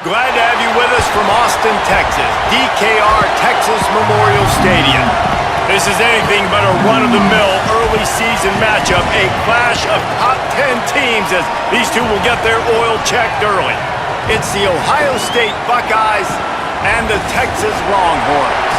Glad to have you with us from Austin, Texas, DKR Texas Memorial Stadium. This is anything but a run-of-the-mill early season matchup, a clash of top 10 teams as these two will get their oil checked early. It's the Ohio State Buckeyes and the Texas Longhorns.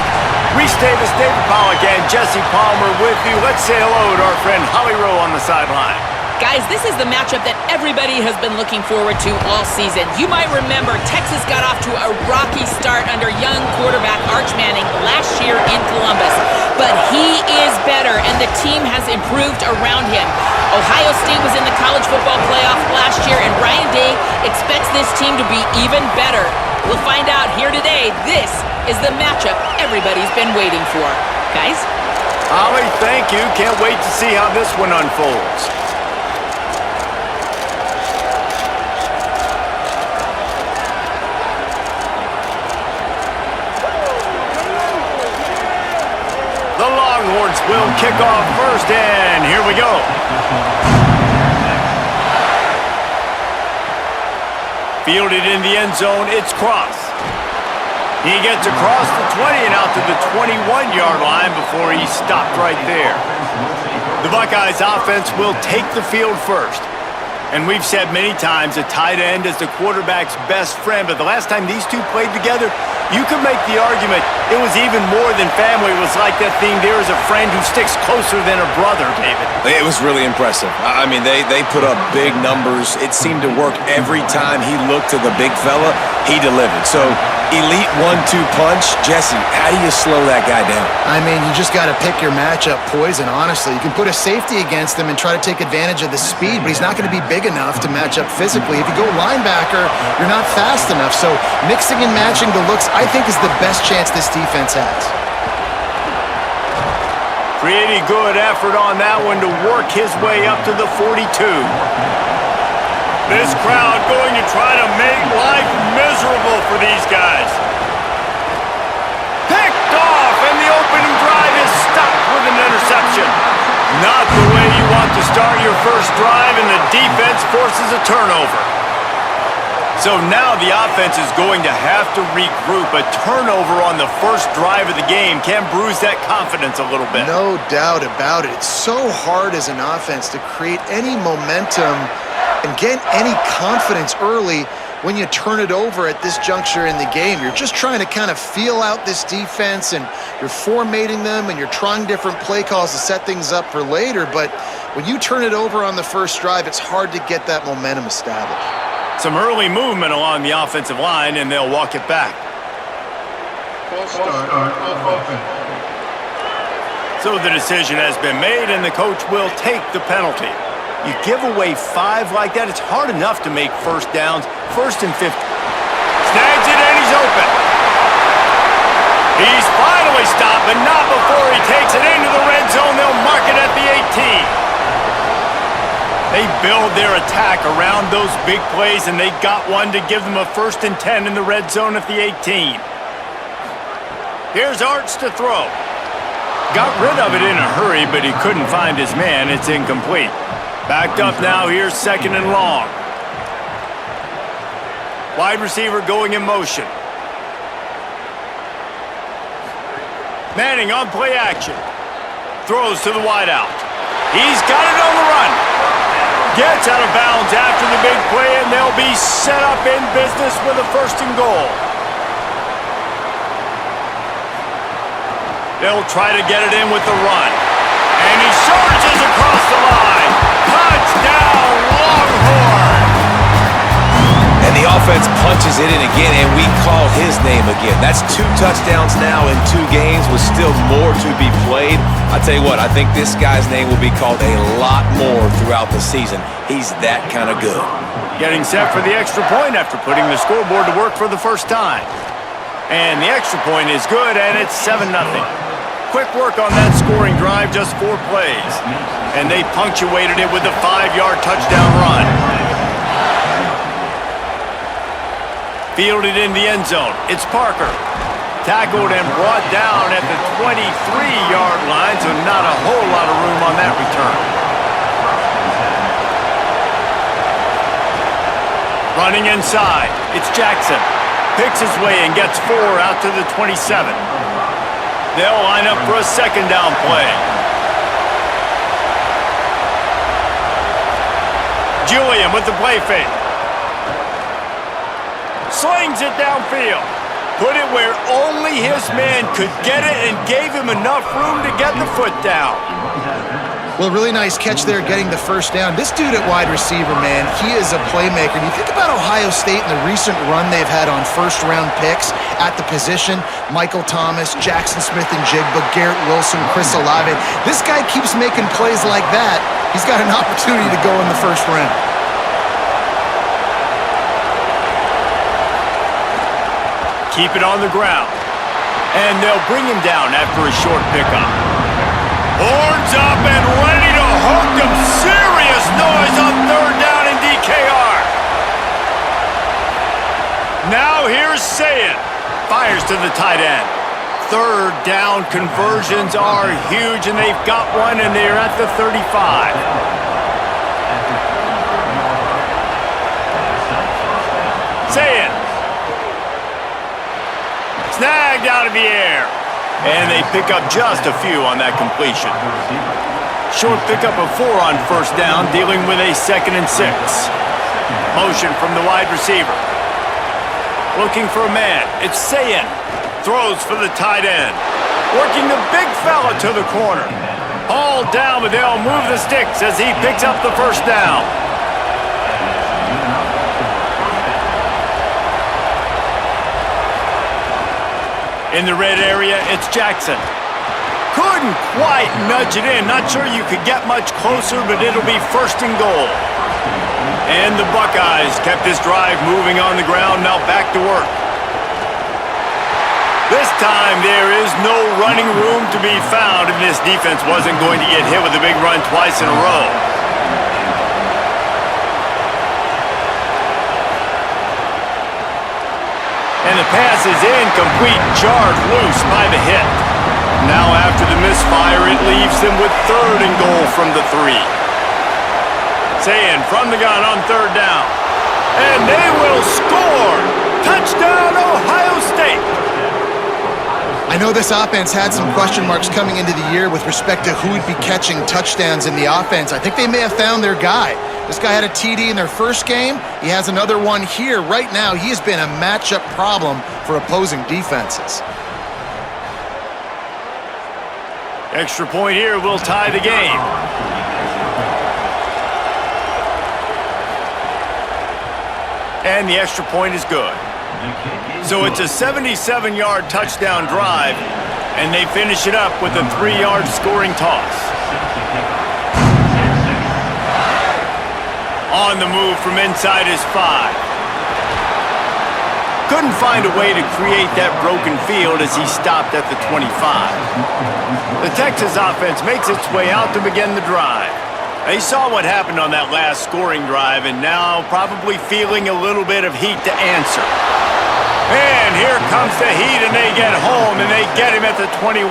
Reese Davis, David Pollack, and Jesse Palmer with you. Let's say hello to our friend Holly Rowe on the sideline. Guys, this is the matchup that everybody has been looking forward to all season. You might remember Texas got off to a rocky start under young quarterback Arch Manning last year in Columbus. But he is better, and the team has improved around him. Ohio State was in the college football playoff last year, and Ryan Day expects this team to be even better. We'll find out here today. This is the matchup everybody's been waiting for. Guys? Holly, thank you. Can't wait to see how this one unfolds. The Longhorns will kick off first, and here we go. Fielded in the end zone, it's Cross. He gets across the 20 and out to the 21-yard line before he stopped right there. The Buckeyes offense will take the field first. And we've said many times a tight end is the quarterback's best friend, but the last time these two played together, you could make the argument it was even more than family. It was like that thing, there is a friend who sticks closer than a brother, David. It was really impressive. I mean, they put up big numbers. It seemed to work every time he looked to the big fella, he delivered. So, elite 1-2 punch. Jesse, how do you slow that guy down? I mean, you just got to pick your matchup poison, honestly. You can put a safety against him and try to take advantage of the speed, but he's not going to be big enough to match up physically. If you go linebacker, you're not fast enough. So mixing and matching the looks, I think, is the best chance this defense has. Pretty good effort on that one to work his way up to the 42. This crowd going to try to make life miserable for these guys. Picked off, and the opening drive is stopped with an interception. Not the way you want to start your first drive, and the defense forces a turnover. So now the offense is going to have to regroup. A turnover on the first drive of the game can bruise that confidence a little bit. No doubt about it. It's so hard as an offense to create any momentum and get any confidence early when you turn it over at this juncture in the game. You're just trying to kind of feel out this defense, and you're formatting them, and you're trying different play calls to set things up for later. But when you turn it over on the first drive, it's hard to get that momentum established. Some early movement along the offensive line, and they'll walk it back. So the decision has been made, and the coach will take the penalty. You give away 5 like that, it's hard enough to make first downs. 1st and 50. Snags it, and he's open. He's finally stopped, but not before he takes it into the red zone. They'll mark it at the 18. They build their attack around those big plays, and they got one to give them a 1st and 10 in the red zone at the 18. Here's Arch to throw. Got rid of it in a hurry, but he couldn't find his man. It's incomplete. Backed up now, here's 2nd and long. Wide receiver going in motion. Manning on play action. Throws to the wideout. He's got it on the run. Gets out of bounds after the big play, and they'll be set up in business with a 1st and goal. They'll try to get it in with the run. And he surges across the line. Touchdown, Longhorn! And the offense punches it in again, and we call his name again. That's 2 touchdowns now in 2 games with still more to be played. I tell you what, I think this guy's name will be called a lot more throughout the season. He's that kind of good. Getting set for the extra point after putting the scoreboard to work for the first time. And the extra point is good, and it's 7-0. Quick work on that scoring drive, just 4 plays. And they punctuated it with a 5-yard touchdown run. Fielded in the end zone. It's Parker. Tackled and brought down at the 23-yard line, so not a whole lot of room on that return. Running inside, it's Jackson. Picks his way and gets 4 out to the 27. They'll line up for a second down play. Julian with the play fake. Slings it downfield. Put it where only his man could get it and gave him enough room to get the foot down. Well, really nice catch there getting the first down. This dude at wide receiver, man, he is a playmaker. And you think about Ohio State and the recent run they've had on first-round picks at the position. Michael Thomas, Jackson Smith-Njigba, Garrett Wilson, Chris Olave. This guy keeps making plays like that. He's got an opportunity to go in the first round. Keep it on the ground. And they'll bring him down after a short pickup. Horns up and ready to hook him. Serious noise on third down in DKR. Now here's Sayin. Fires to the tight end. Third down conversions are huge, and they've got one, and they're at the 35. Sayin. Snagged out of the air. And they pick up just a few on that completion. Short pickup of 4 on first down, dealing with a 2nd and 6. Motion from the wide receiver. Looking for a man. It's Sayin. Throws for the tight end. Working the big fella to the corner. Hauled down, but they'll move the sticks as he picks up the first down. In the red area, it's Jackson. Couldn't quite nudge it in. Not sure you could get much closer, but it'll be 1st and goal. And the Buckeyes kept this drive moving on the ground, now back to work. This time, there is no running room to be found, and this defense wasn't going to get hit with a big run twice in a row. And the pass is incomplete, jarred loose by the hit. Now after the misfire, it leaves them with 3rd and goal from the 3. Sayin from the gun on 3rd down. And they will score! Touchdown, Ohio State! I know this offense had some question marks coming into the year with respect to who would be catching touchdowns in the offense. I think they may have found their guy. This guy had a TD in their first game. He has another one here. Right now, he has been a matchup problem for opposing defenses. Extra point here will tie the game. And the extra point is good. So it's a 77-yard touchdown drive, and they finish it up with a 3-yard scoring toss. On the move from inside his 5. Couldn't find a way to create that broken field as he stopped at the 25. The Texas offense makes its way out to begin the drive. They saw what happened on that last scoring drive and now probably feeling a little bit of heat to answer. And here comes the heat, and they get home, and they get him at the 21.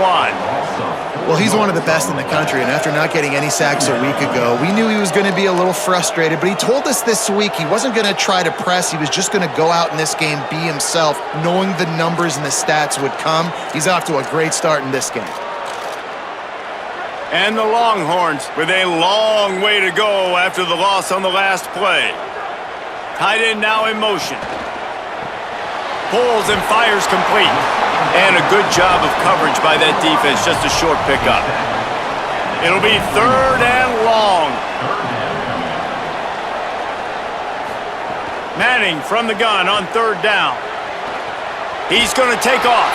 Well, he's one of the best in the country, and after not getting any sacks a week ago, we knew he was going to be a little frustrated, but he told us this week he wasn't going to try to press. He was just going to go out in this game, be himself, knowing the numbers and the stats would come. He's off to a great start in this game. And the Longhorns with a long way to go after the loss on the last play. Tight end now in motion. Pulls and fires complete. And a good job of coverage by that defense, just a short pickup. It'll be 3rd and long. Manning from the gun on 3rd down. He's going to take off.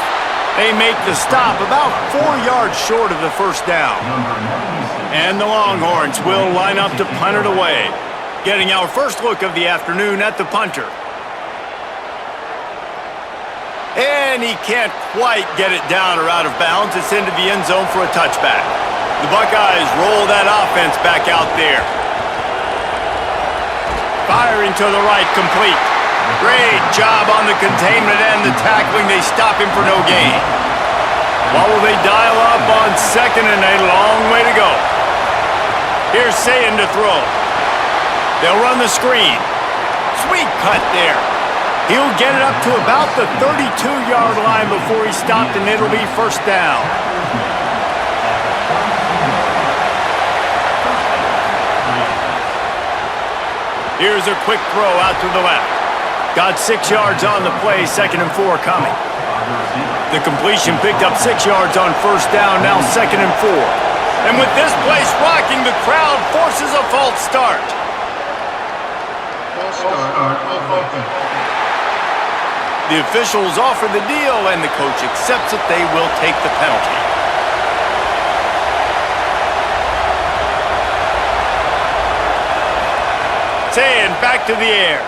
They make the stop about 4 yards short of the first down. And the Longhorns will line up to punt it away. Getting our first look of the afternoon at the punter. And he can't quite get it down or out of bounds. It's into the end zone for a touchback. The Buckeyes roll that offense back out there. Firing to the right, complete. Great job on the containment and the tackling. They stop him for no gain. What will they dial up on 2nd and a long way to go? Here's Sayin to throw. They'll run the screen. sweet cut there. He'll get it up to about the 32-yard line before he stopped, and it'll be first down. Here's a quick throw out to the left. Got 6 yards on the play, 2nd and 4 coming. The completion picked up 6 yards on first down, now 2nd and 4. And with this place rocking, the crowd forces a false start. The officials offer the deal, and the coach accepts it. They will take the penalty. Sayin back to the air.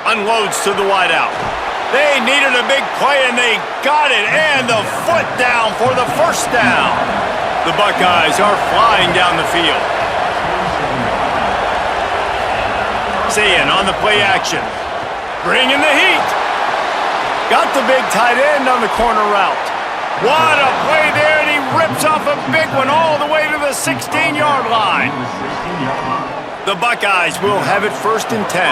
Unloads to the wideout. They needed a big play, and they got it. And the foot down for the first down. The Buckeyes are flying down the field. Sayin on the play action. Bringing the heat. Got the big tight end on the corner route. What a play there, and he rips off a big one all the way to the 16-yard line. The Buckeyes will have it 1st and 10.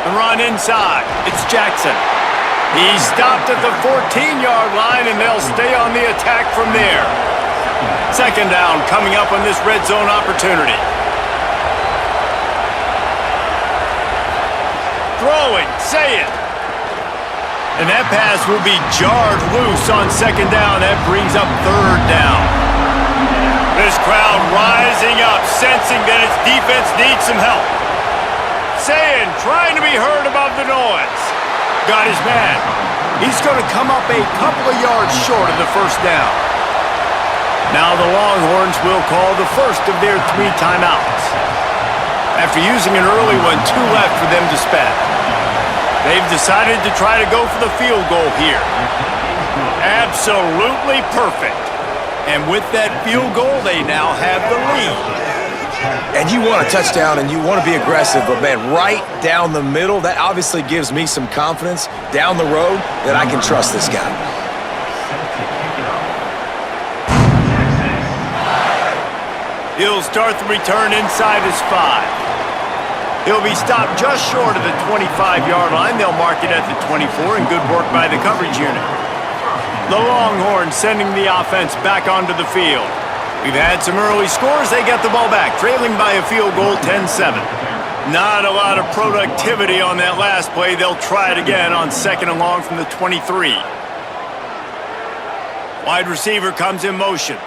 The run inside. It's Jackson. He's stopped at the 14-yard line, and they'll stay on the attack from there. 2nd down coming up on this red zone opportunity. Throwing, Sayin. And that pass will be jarred loose on 2nd down. That brings up 3rd down. This crowd rising up, sensing that its defense needs some help. Sayin trying to be heard above the noise. Got his man. He's going to come up a couple of yards short of the first down. Now the Longhorns will call the first of their 3 timeouts. After using an early one, 2 left for them to spend. They've decided to try to go for the field goal here. Absolutely perfect. And with that field goal, they now have the lead. And you want a touchdown, and you want to be aggressive, but, man, right down the middle, that obviously gives me some confidence down the road that I can trust this guy. He'll start the return inside his 5. He'll be stopped just short of the 25-yard line. They'll mark it at the 24, and good work by the coverage unit. The Longhorns sending the offense back onto the field. We've had some early scores. They get the ball back, trailing by a field goal, 10-7. Not a lot of productivity on that last play. They'll try it again on 2nd and long from the 23. Wide receiver comes in motion.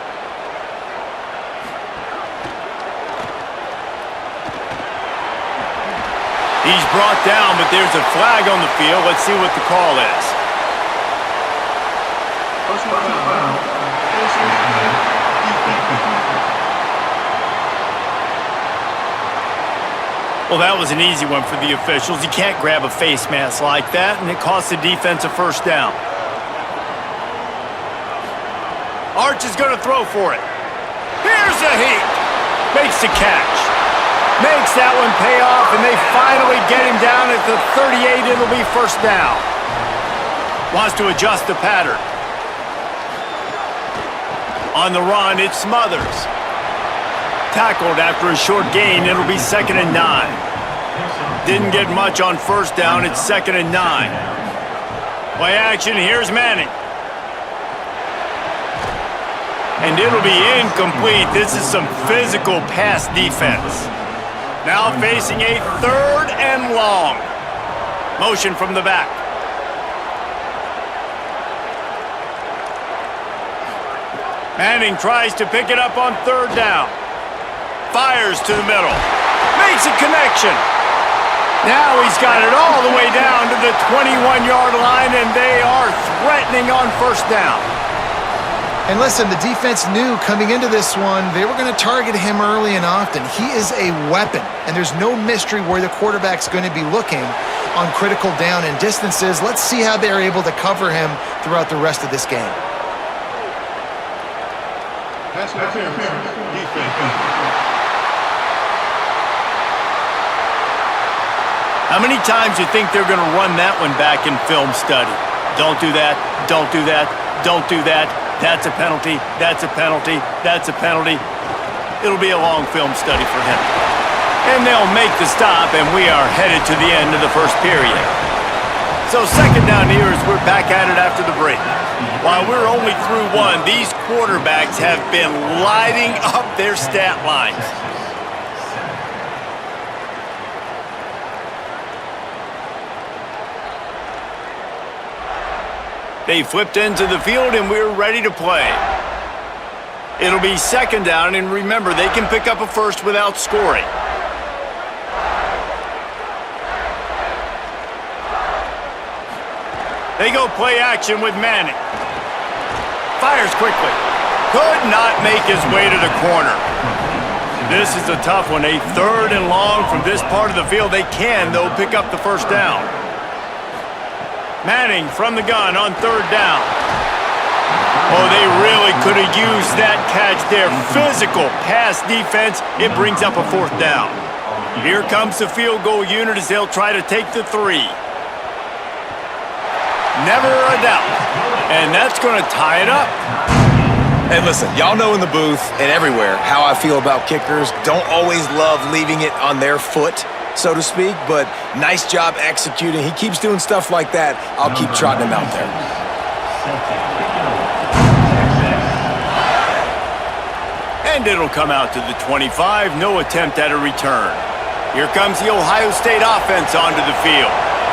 He's brought down, but there's a flag on the field. Let's see what the call is. Well, that was an easy one for the officials. You can't grab a face mask like that, and it costs the defense a first down. Arch is going to throw for it. Here's the heat. Makes the catch. Makes that one pay off, and they finally get him down at the 38. It'll be first down. Wants to adjust the pattern. On the run, it's Smothers. Tackled after a short gain. It'll be 2nd and 9. Didn't get much on first down. It's 2nd and 9. Play action. Here's Manning. And it'll be incomplete. This is some physical pass defense. Now facing a 3rd and long. Motion from the back. Manning tries to pick it up on 3rd down. Fires to the middle. Makes a connection. Now he's got it all the way down to the 21-yard line, and they are threatening on first down. And listen, the defense knew coming into this one, they were going to target him early and often. He is a weapon, and there's no mystery where the quarterback's going to be looking on critical down and distances. Let's see how they're able to cover him throughout the rest of this game. How many times do you think they're going to run that one back in film study? Don't do that. Don't do that. Don't do that. That's a penalty. That's a penalty. That's a penalty. It'll be a long film study for him. And they'll make the stop, and we are headed to the end of the first period. So second down here as we're back at it after the break. While we're only through one, these quarterbacks have been lighting up their stat lines. They flipped into the field, and we're ready to play. It'll be second down, and remember, they can pick up a first without scoring. They go play action with Manning. Fires quickly. Could not make his way to the corner. This is a tough one. A third and long from this part of the field. They can, though, pick up the first down. Manning from the gun on third down. Oh, they really could have used that catch there. Physical pass defense. It brings up a fourth down. Here comes the field goal unit as they'll try to take the three. Never a doubt. And that's going to tie it up. And listen, y'all know in the booth and everywhere how I feel about kickers. Don't always love leaving it on their foot, so to speak, but nice job executing. He keeps doing stuff like that. I'll keep trotting him out there. And it'll come out to the 25. No attempt at a return. Here comes the Ohio State offense onto the field.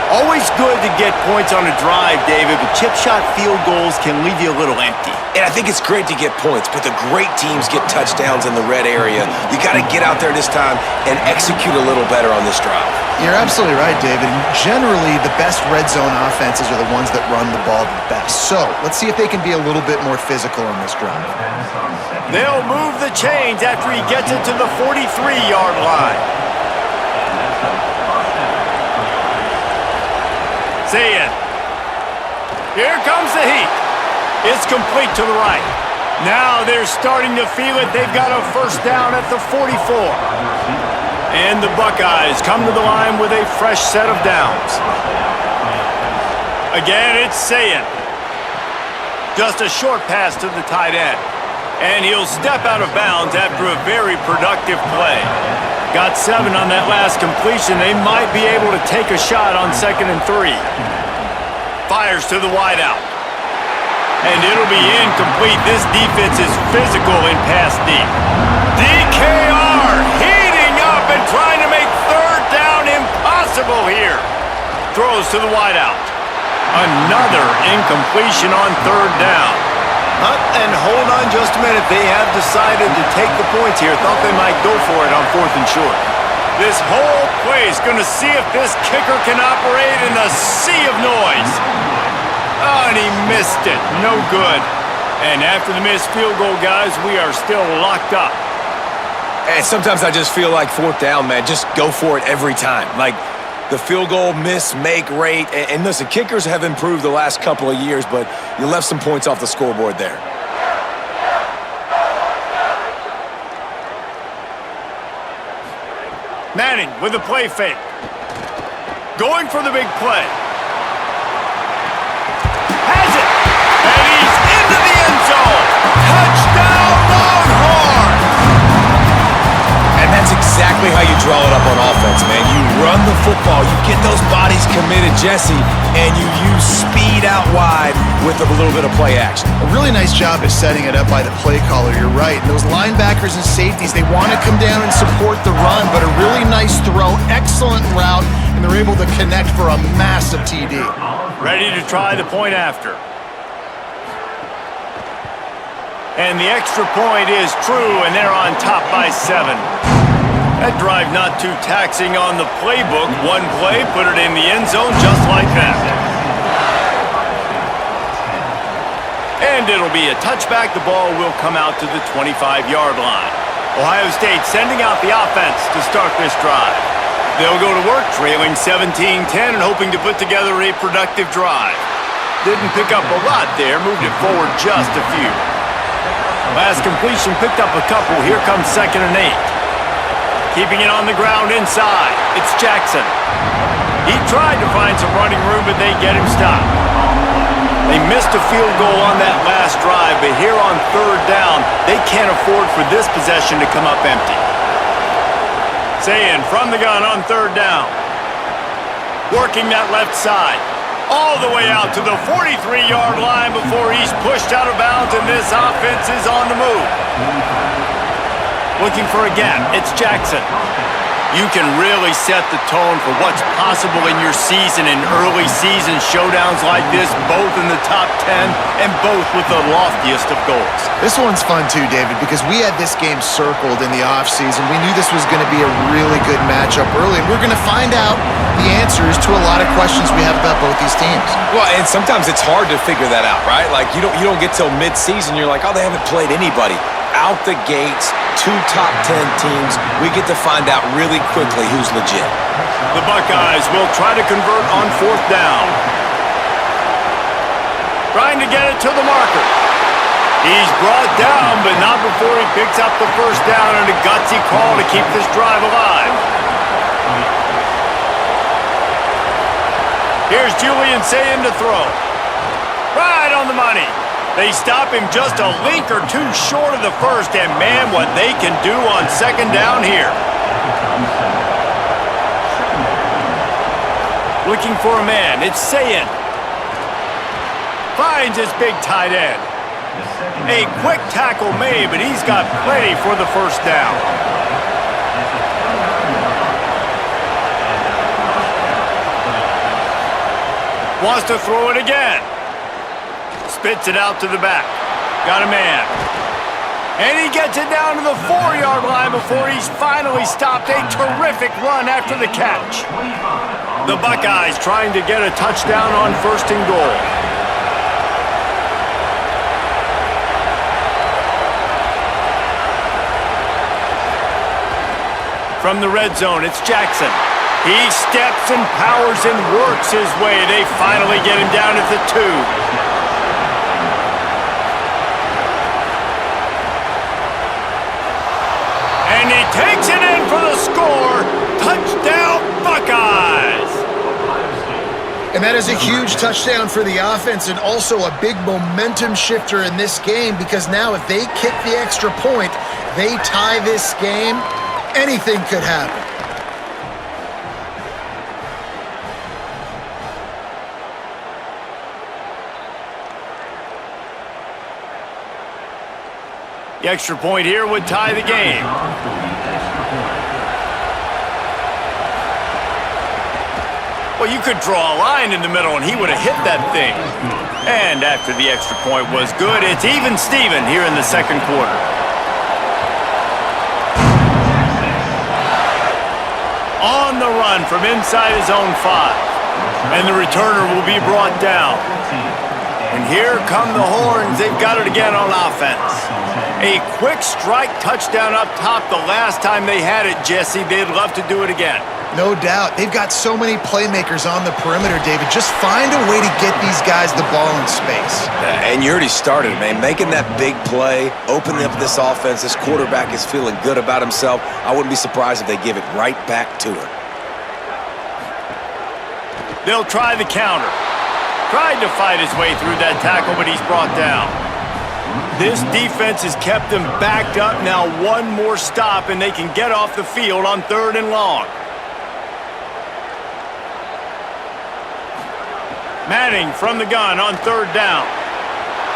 Always good to get points on a drive, David, but chip shot field goals can leave you a little empty. And I think it's great to get points, but the great teams get touchdowns in the red area. You got to get out there this time and execute a little better on this drive. You're absolutely right, David. Generally, the best red zone offenses are the ones that run the ball the best. So let's see if they can be a little bit more physical on this drive. They'll move the chains after he gets it to the 43-yard line. Sayin. Here comes the heat. It's complete to the right. Now they're starting to feel it. They've got a first down at the 44. And the Buckeyes come to the line with a fresh set of downs. Again, it's Sayin. Just a short pass to the tight end. And he'll step out of bounds after a very productive play. Got 7 on that last completion. They might be able to take a shot on 2nd and 3. Fires to the wideout. And it'll be incomplete. This defense is physical in pass deep. DKR heating up and trying to make third down impossible here. Throws to the wideout. Another incompletion on third down. And hold on just a minute. They have decided to take the points here. Thought they might go for it on 4th and short. This whole play is going to see if this kicker can operate in a sea of noise. Oh, and he missed it. No good. And after the missed field goal, guys, we are still locked up. And sometimes I just feel like 4th down, man. Just go for it every time. Like the field goal miss, make rate. And listen, kickers have improved the last couple of years, but you left some points off the scoreboard there. Manning with a play fake. Going for the big play. Has it. And he's into the end zone. Touchdown, Longhorns! And that's exactly how you draw it up on offense, man. You run the football, you get those bodies committed, Jesse, and you use speed out wide with a little bit of play action. A really nice job is setting it up by the play caller. You're right. Those linebackers and safeties, they want to come down and support the run, but a really nice throw, excellent route, and they're able to connect for a massive TD. Ready to try the point after. And the extra point is true, and they're on top by 7. That drive not too taxing on the playbook. One play, put it in the end zone just like that. And it'll be a touchback. The ball will come out to the 25-yard line. Ohio State sending out the offense to start this drive. They'll go to work trailing 17-10 and hoping to put together a productive drive. Didn't pick up a lot there, moved it forward just a few. Last completion picked up a couple. Here comes 2nd and 8. Keeping it on the ground inside. It's Jackson. He tried to find some running room, but they get him stopped. They missed a field goal on that last drive, but here on third down, they can't afford for this possession to come up empty. Sayin from the gun on third down. Working that left side. All the way out to the 43-yard line before he's pushed out of bounds, and this offense is on the move. Looking for a gap. It's Jackson. You can really set the tone for what's possible in your season in early season showdowns like this, both in the top 10 and both with the loftiest of goals. This one's fun too, David, because we had this game circled in the offseason. We knew this was going to be a really good matchup early, and we're going to find out the answers to a lot of questions we have about both these teams. Well, and sometimes it's hard to figure that out, right? Like, you don't get till mid-season, you're like, oh, they haven't played anybody. Out the gates, 2 top 10 teams, we get to find out really quickly who's legit. The Buckeyes will try to convert on fourth down. Trying to get it to the marker. He's brought down, but not before he picks up the first down and a gutsy call to keep this drive alive. Here's Julian Sayin to throw. Right on the money. They stop him just a link or two short of the first, and man, what they can do on second down here. Looking for a man, it's Sayin. Finds his big tight end. A quick tackle made, but he's got plenty for the first down. Wants to throw it again. Spits it out to the back. Got a man. And he gets it down to the 4-yard line before he's finally stopped. A terrific run after the catch. The Buckeyes trying to get a touchdown on first and goal. From the red zone, it's Jackson. He steps and powers and works his way. They finally get him down at the 2. And he takes it in for the score. Touchdown, Buckeyes! And that is a huge touchdown for the offense and also a big momentum shifter in this game, because now if they kick the extra point, they tie this game, anything could happen. The extra point here would tie the game. Well, you could draw a line in the middle and he would have hit that thing. And after the extra point was good, it's even Steven here in the second quarter. On the run from inside his own 5. And the returner will be brought down. And here come the Horns. They've got it again on offense. A quick strike touchdown up top the last time they had it, Jesse. They'd love to do it again. No doubt. They've got so many playmakers on the perimeter, David. Just find a way to get these guys the ball in space. And you already started, man. Making that big play, opening up this offense. This quarterback is feeling good about himself. I wouldn't be surprised if they give it right back to him. They'll try the counter. Tried to fight his way through that tackle, but he's brought down. This defense has kept them backed up. Now one more stop, and they can get off the field on third and long. Manning from the gun on third down.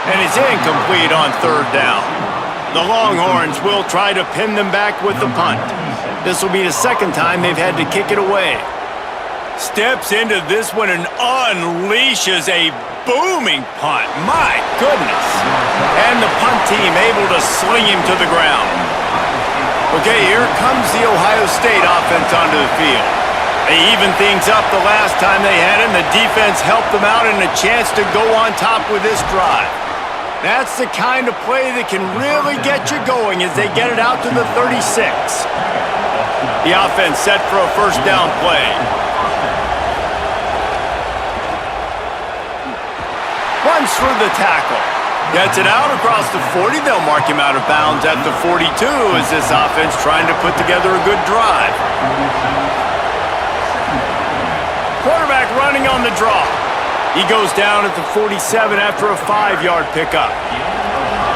And it's incomplete on third down. The Longhorns will try to pin them back with the punt. This will be the second time they've had to kick it away. Steps into this one and unleashes a booming punt. My goodness. And the punt team able to sling him to the ground. Okay, here comes the Ohio State offense onto the field. They evened things up the last time they had him. The defense helped them out and a chance to go on top with this drive. That's the kind of play that can really get you going as they get it out to the 36. The offense set for a first down play. Runs through the tackle. Gets it out across the 40. They'll mark him out of bounds at the 42 as this offense trying to put together a good drive. Quarterback running on the draw. He goes down at the 47 after a 5-yard pickup.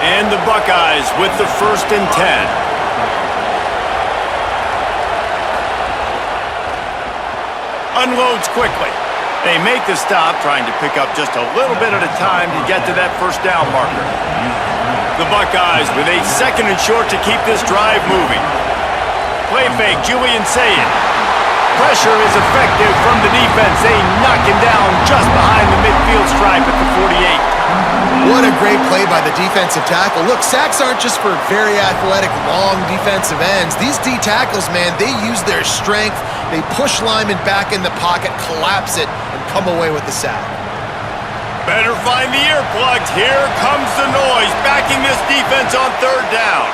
And the Buckeyes with the 1st and 10. Unloads quickly. They make the stop, trying to pick up just a little bit at a time to get to that 1st down marker. The Buckeyes with a 2nd and short to keep this drive moving. Play fake, Julian Sayin. Pressure is effective from the defense. They knock him down just behind the midfield stripe at the 48. What a great play by the defensive tackle. Look, sacks aren't just for very athletic, long defensive ends. These D tackles, man, they use their strength. They push linemen back in the pocket, collapse it, and come away with the sack. Better find the earplugs. Here comes the noise, backing this defense on 3rd down.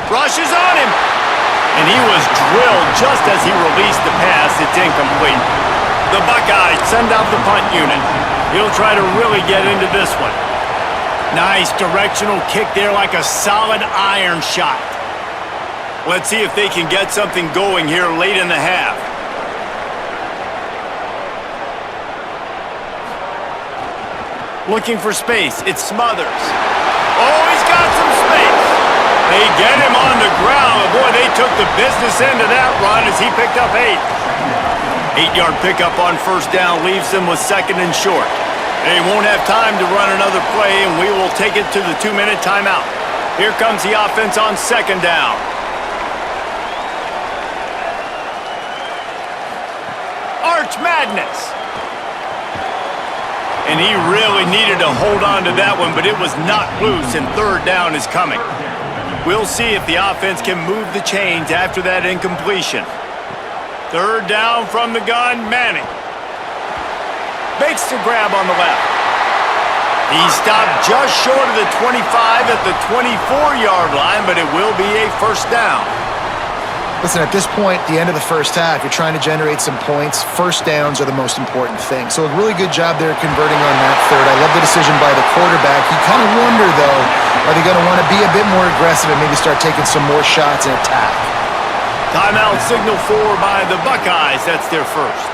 Rushes on him. And he was drilled just as he released the pass. It's incomplete. The Buckeyes send out the punt unit. He'll try to really get into this one. Nice directional kick there like a solid iron shot. Let's see if they can get something going here late in the half. Looking for space. It's Smothers. Oh, he's got some space. They get him on the ground. Boy, they took the business end of that run as he picked up 8. 8-yard pickup on 1st down leaves them with 2nd and short. They won't have time to run another play, and we will take it to the 2-minute timeout. Here comes the offense on 2nd down. Arch Madness. And he really needed to hold on to that one, but it was not loose, and 3rd down is coming. We'll see if the offense can move the chains after that incompletion. 3rd down from the gun, Manning. Makes the grab on the left. He stopped just short of the 25 at the 24-yard line, but it will be a 1st down. Listen, at this point, the end of the 1st half, you're trying to generate some points. 1st downs are the most important thing. So a really good job there converting on that 3rd. I love the decision by the quarterback. You kind of wonder, though, are they going to want to be a bit more aggressive and maybe start taking some more shots and attack? Timeout signal for by the Buckeyes. That's their 1st.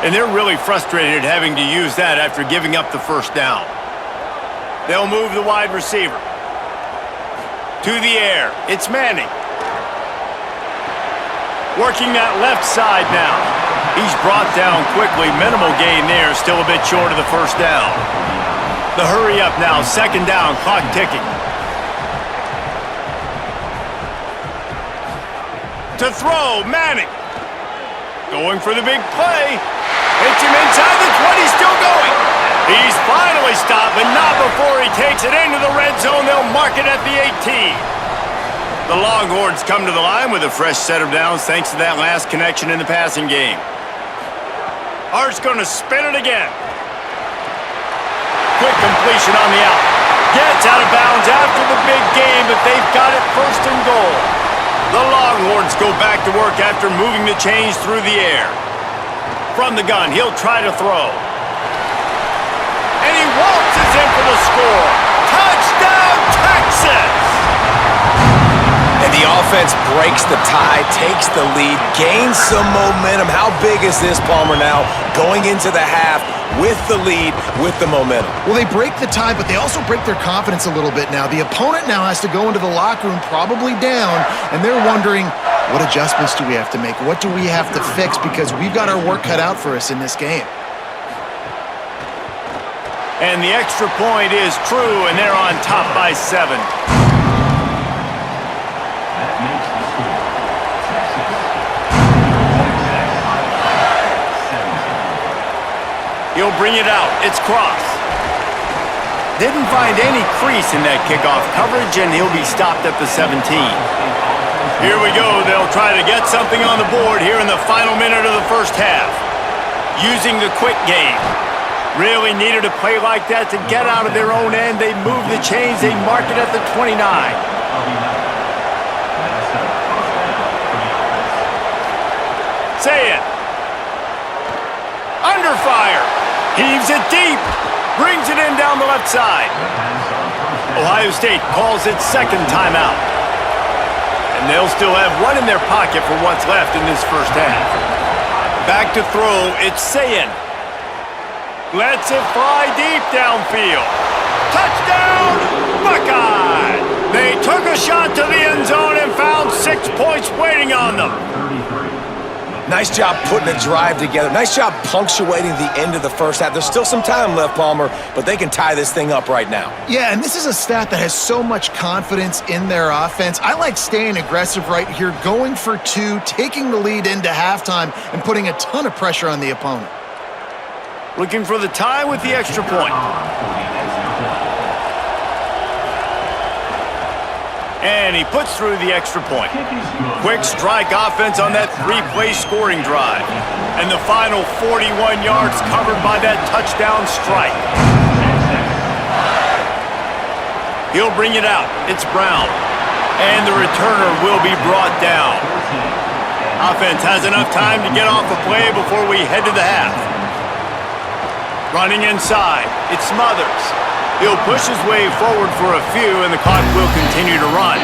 And they're really frustrated having to use that after giving up the 1st down. They'll move the wide receiver. To the air. It's Manning. Working that left side now. He's brought down quickly. Minimal gain there. Still a bit short of the 1st down. The hurry up now. 2nd down. Clock ticking. To throw. Manning. Going for the big play. Hits him inside the 20. Still going. He's finally stopped, but not before he takes it into the red zone. They'll mark it at the 18. The Longhorns come to the line with a fresh set of downs thanks to that last connection in the passing game. Art's going to spin it again. Quick completion on the out. Gets out of bounds after the big game, but they've got it 1st and goal. The Longhorns go back to work after moving the chains through the air. From the gun, he'll try to throw. And he waltzes in for the score. Touchdown, Texas! And the offense breaks the tie, takes the lead, gains some momentum. How big is this, Palmer, now going into the half with the lead, with the momentum? Well, they break the tie, but they also break their confidence a little bit now. The opponent now has to go into the locker room probably down, and they're wondering, what adjustments do we have to make? What do we have to fix? Because we've got our work cut out for us in this game. And the extra point is true, and they're on top by 7. He'll bring it out. It's Cross. Didn't find any crease in that kickoff coverage, and he'll be stopped at the 17. Here we go. They'll try to get something on the board here in the final minute of the 1st half. Using the quick game. Really needed a play like that to get out of their own end. They move the chains. They mark it at the 29. Sayin. Under fire. Heaves it deep. Brings it in down the left side. Ohio State calls its 2nd timeout. And they'll still have one in their pocket for what's left in this 1st half. Back to throw. It's Sayin. Lets it fly deep downfield. Touchdown, Buckeye! They took a shot to the end zone and found 6 points waiting on them. Nice job putting a drive together. Nice job punctuating the end of the first half. There's still some time left, Palmer, but they can tie this thing up right now. Yeah, and this is a staff that has so much confidence in their offense. I like staying aggressive right here, going for 2, taking the lead into halftime, and putting a ton of pressure on the opponent. Looking for the tie with the extra point. And he puts through the extra point. Quick strike offense on that 3-play scoring drive. And the final 41 yards covered by that touchdown strike. He'll bring it out. It's Brown. And the returner will be brought down. Offense has enough time to get off the play before we head to the half. Running inside. It's Smothers. He'll push his way forward for a few, and the clock will continue to run.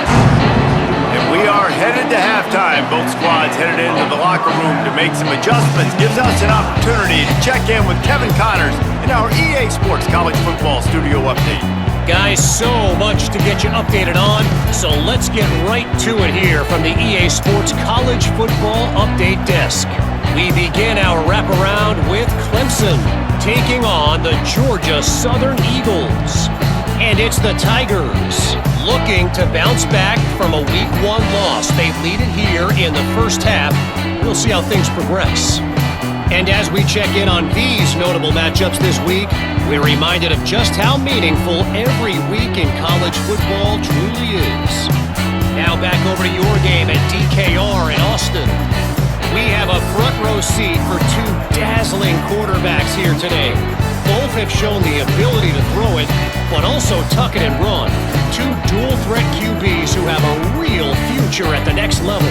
And we are headed to halftime. Both squads headed into the locker room to make some adjustments. Gives us an opportunity to check in with Kevin Connors in our EA Sports College Football Studio Update. Guys, so much to get you updated on, so let's get right to it here from the EA Sports College Football Update Desk. We begin our wraparound with Clemson taking on the Georgia Southern Eagles. And it's the Tigers looking to bounce back from a Week 1 loss. They lead it here in the first half. We'll see how things progress. And as we check in on these notable matchups this week, we're reminded of just how meaningful every week in college football truly is. Now back over to your game at DKR in Austin. We have a front row seat for 2 dazzling quarterbacks here today. Both have shown the ability to throw it, but also tuck it and run. 2 dual-threat QBs who have a real future at the next level.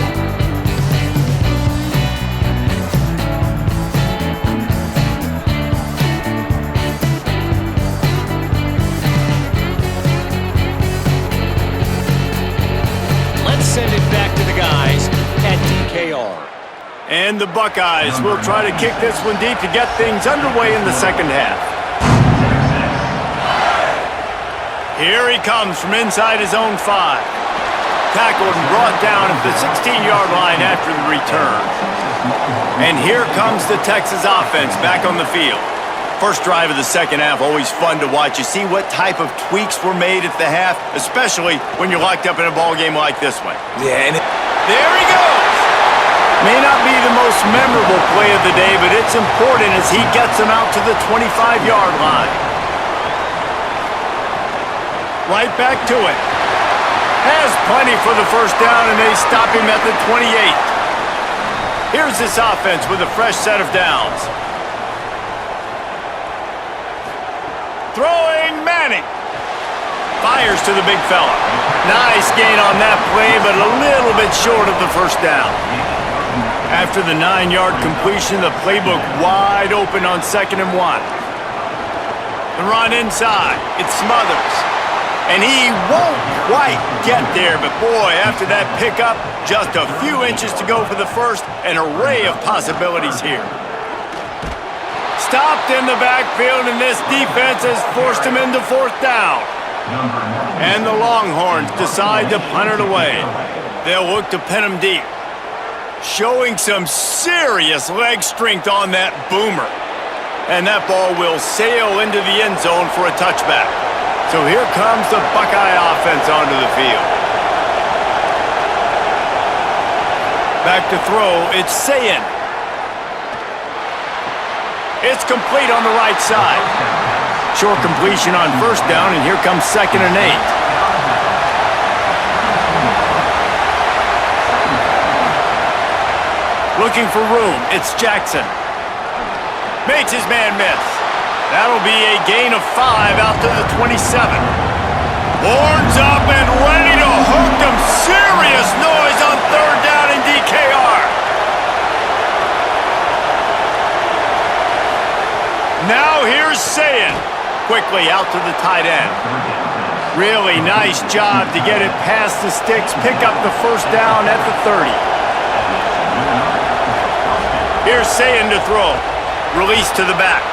Let's send it back to the guys at DKR. And the Buckeyes will try to kick this one deep to get things underway in the second half. Here he comes from inside his own 5. Tackled and brought down at the 16-yard line after the return. And here comes the Texas offense back on the field. First drive of the second half, always fun to watch. You see what type of tweaks were made at the half, especially when you're locked up in a ball game like this one. Yeah, and there he goes! May not be the most memorable play of the day, but it's important as he gets him out to the 25-yard line. Right back to it. Has plenty for the first down, and they stop him at the 28. Here's this offense with a fresh set of downs. Throwing Manning. Fires to the big fella. Nice gain on that play, but a little bit short of the first down. After the 9-yard completion, the playbook wide open on 2nd and 1. The run inside. It's Smothers. And he won't quite get there, but boy, after that pickup, just a few inches to go for the first. An array of possibilities here. Stopped in the backfield, and this defense has forced him into 4th down. And the Longhorns decide to punt it away. They'll look to pin him deep. Showing some serious leg strength on that boomer. And that ball will sail into the end zone for a touchback. So here comes the Buckeye offense onto the field. Back to throw, it's Sayin. It's complete on the right side. Short completion on first down, and here comes 2nd and 8. Looking for room, it's Jackson. Makes his man miss. That'll be a gain of 5 out to the 27. Horns up and ready to hook them. Serious noise on 3rd down in DKR. Now here's Sayin. Quickly out to the tight end. Really nice job to get it past the sticks. Pick up the first down at the 30. Here's Sayin to throw. Release to the back.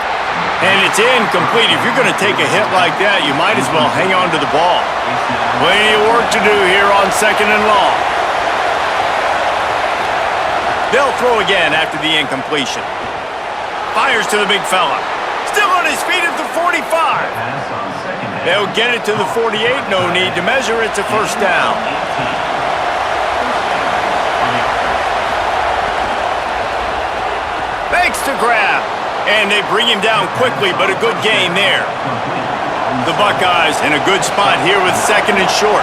And it's incomplete. If you're going to take a hit like that, you might as well hang on to the ball. Plenty of work to do here on 2nd and long. They'll throw again after the incompletion. Fires to the big fella. Still on his feet at the 45. They'll get it to the 48. No need to measure. It's a first down. Makes the grab. And they bring him down quickly, but a good gain there. The Buckeyes in a good spot here with 2nd and short.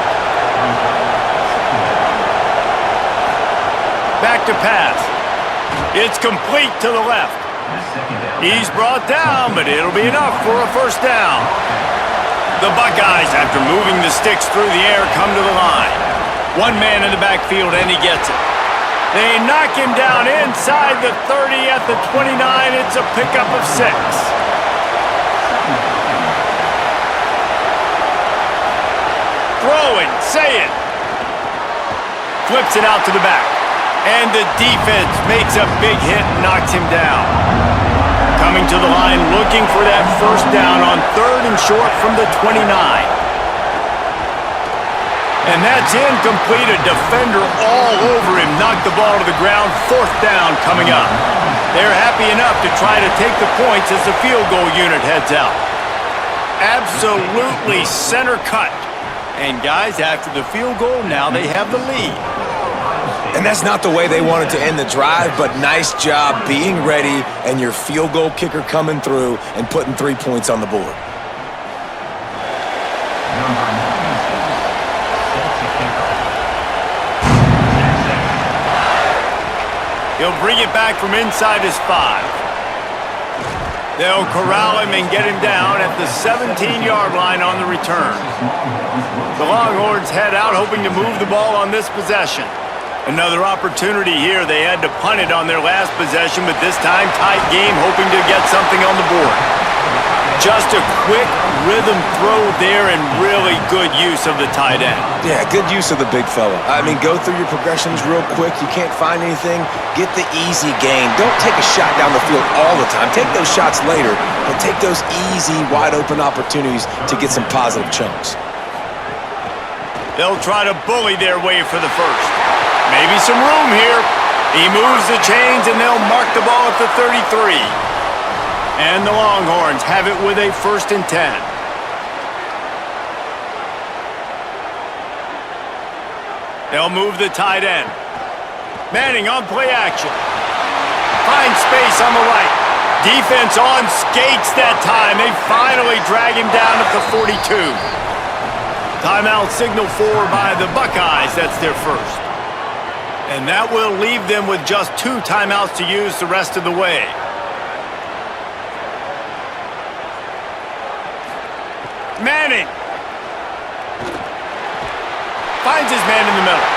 Back to pass. It's complete to the left. He's brought down, but it'll be enough for a first down. The Buckeyes, after moving the sticks through the air, come to the line. One man in the backfield, and he gets it. They knock him down inside the 30 at the 29. It's a pickup of 6. Throwing, Sayin. Flips it out to the back. And the defense makes a big hit and knocks him down. Coming to the line, looking for that first down on 3rd and short from the 29. And that's incomplete. A defender all over him. Knocked the ball to the ground. 4th down coming up. They're happy enough to try to take the points as the field goal unit heads out. Absolutely center cut. And guys, after the field goal, now they have the lead. And that's not the way they wanted to end the drive, but nice job being ready and your field goal kicker coming through and putting 3 points on the board. He'll bring it back from inside his 5. They'll corral him and get him down at the 17-yard line on the return. The Longhorns head out hoping to move the ball on this possession. Another opportunity here. They had to punt it on their last possession, but this time tight game, hoping to get something on the board. Just a quick rhythm throw there and really good use of the tight end. Yeah, good use of the big fella. I mean, go through your progressions real quick. You can't find anything. Get the easy gain. Don't take a shot down the field all the time. Take those shots later, but take those easy, wide-open opportunities to get some positive chunks. They'll try to bully their way for the first. Maybe some room here. He moves the chains, and they'll mark the ball at the 33. And the Longhorns have it with a 1st and 10. They'll move the tight end. Manning on play action. Finds space on the right. Defense on skates that time. They finally drag him down at the 42. Timeout signal for by the Buckeyes. That's their first. And that will leave them with just 2 timeouts to use the rest of the way. Manning finds his man in the middle.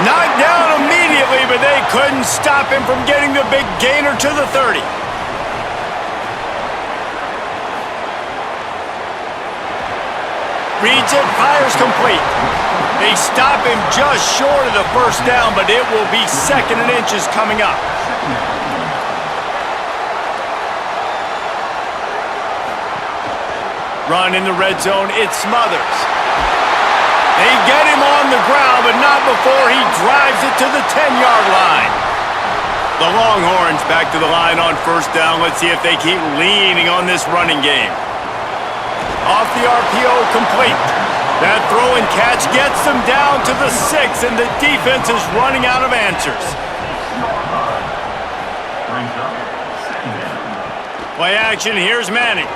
Knocked down immediately, but they couldn't stop him from getting the big gainer to the 30. Reads it, fires complete. They stop him just short of the first down, but it will be 2nd and inches coming up. Run in the red zone, it's Smothers. They get him on the ground, but not before he drives it to the 10-yard line. The Longhorns back to the line on first down. Let's see if they keep leaning on this running game. Off the RPO, complete. That throw and catch gets them down to the 6, and the defense is running out of answers. Play action, here's Manning.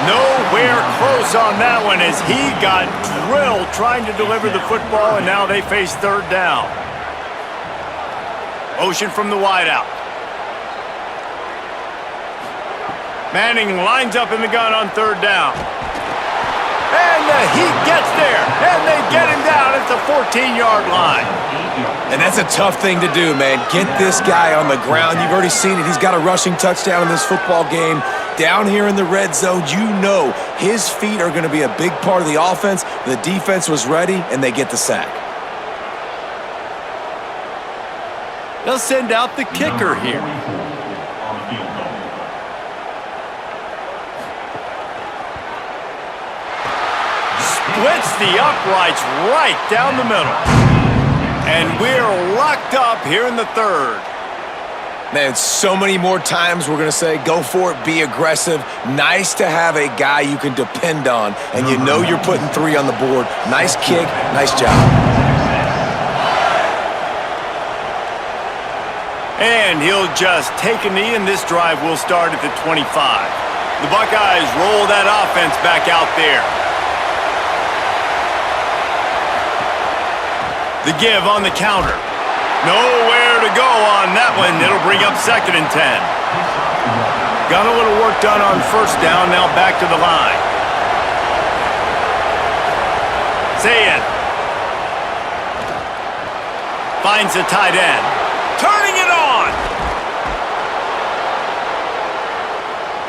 Nowhere close on that one as he got drilled trying to deliver the football, and now they face 3rd down. Motion from the wideout. Manning lines up in the gun on 3rd down. And he gets there, and they get him down at the 14-yard line. And that's a tough thing to do, man. Get this guy on the ground. You've already seen it. He's got a rushing touchdown in this football game. Down here in the red zone, you know his feet are going to be a big part of the offense. The defense was ready, and they get the sack. They'll send out the kicker here. the uprights right down the middle. And we're locked up here in the third. Man, so many more times we're going to say, go for it, be aggressive. Nice to have a guy you can depend on, and you know you're putting 3 on the board. Nice kick, nice job. And he'll just take a knee, and this drive will start at the 25. The Buckeyes roll that offense back out there. The give on the counter. Nowhere to go on that one. It'll bring up 2nd and 10. Got a little work done on first down. Now back to the line. Sayin finds the tight end. Turning it on.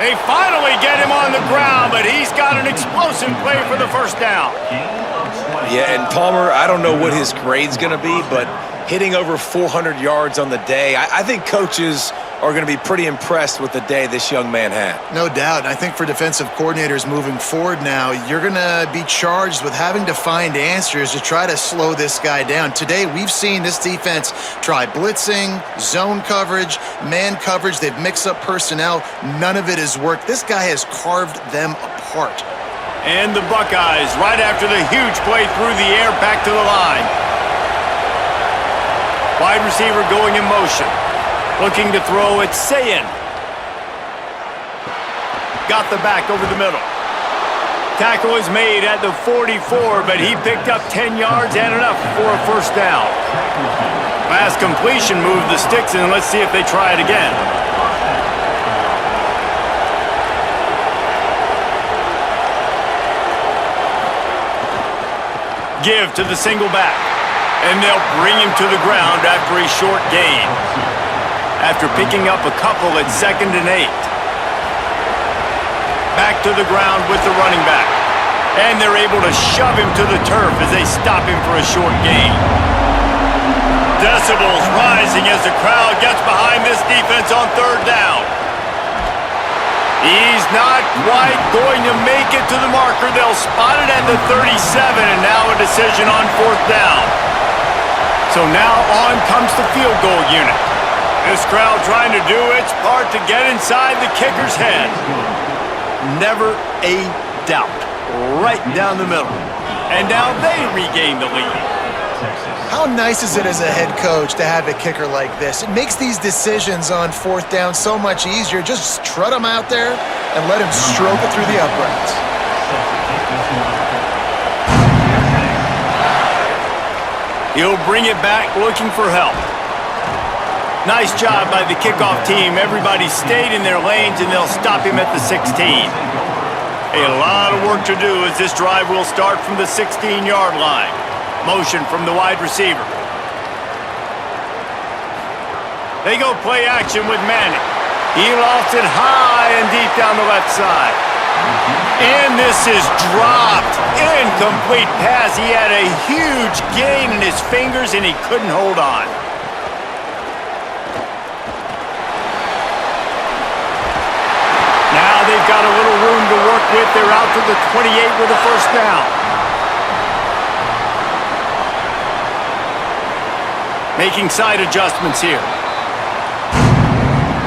They finally get him on the ground, but he's got an explosive play for the first down. Yeah, and Palmer, I don't know what his grade's going to be, but hitting over 400 yards on the day, I think coaches are going to be pretty impressed with the day this young man had. No doubt. And I think for defensive coordinators moving forward now, you're going to be charged with having to find answers to try to slow this guy down. Today, we've seen this defense try blitzing, zone coverage, man coverage. They've mixed up personnel. None of it has worked. This guy has carved them apart. And the Buckeyes, right after the huge play through the air, back to the line. Wide receiver going in motion. Looking to throw, it's Sayin. Got the back over the middle. Tackle is made at the 44, but he picked up 10 yards and enough for a first down. Pass completion moved the sticks, and let's see if they try it again. Give to the single back. And they'll bring him to the ground after a short gain. After picking up a couple at 2nd and 8. Back to the ground with the running back. And they're able to shove him to the turf as they stop him for a short gain. Decibels rising as the crowd gets behind this defense on 3rd down. He's not quite going to make it to the marker. They'll spot it at the 37, and now a decision on 4th down. So now on comes the field goal unit. This crowd trying to do its part to get inside the kicker's head. Never a doubt. Right down the middle. And now they regain the lead. How nice is it as a head coach to have a kicker like this? It makes these decisions on 4th down so much easier. Just trot him out there and let him stroke it through the uprights. He'll bring it back looking for help. Nice job by the kickoff team. Everybody stayed in their lanes, and they'll stop him at the 16. A lot of work to do as this drive will start from the 16-yard line. Motion from the wide receiver. They go play action with Manning. He lofts it high and deep down the left side. And this is dropped. Incomplete pass. He had a huge gain in his fingers, and he couldn't hold on. Now they've got a little room to work with. They're out to the 28 with a first down. Making side adjustments here.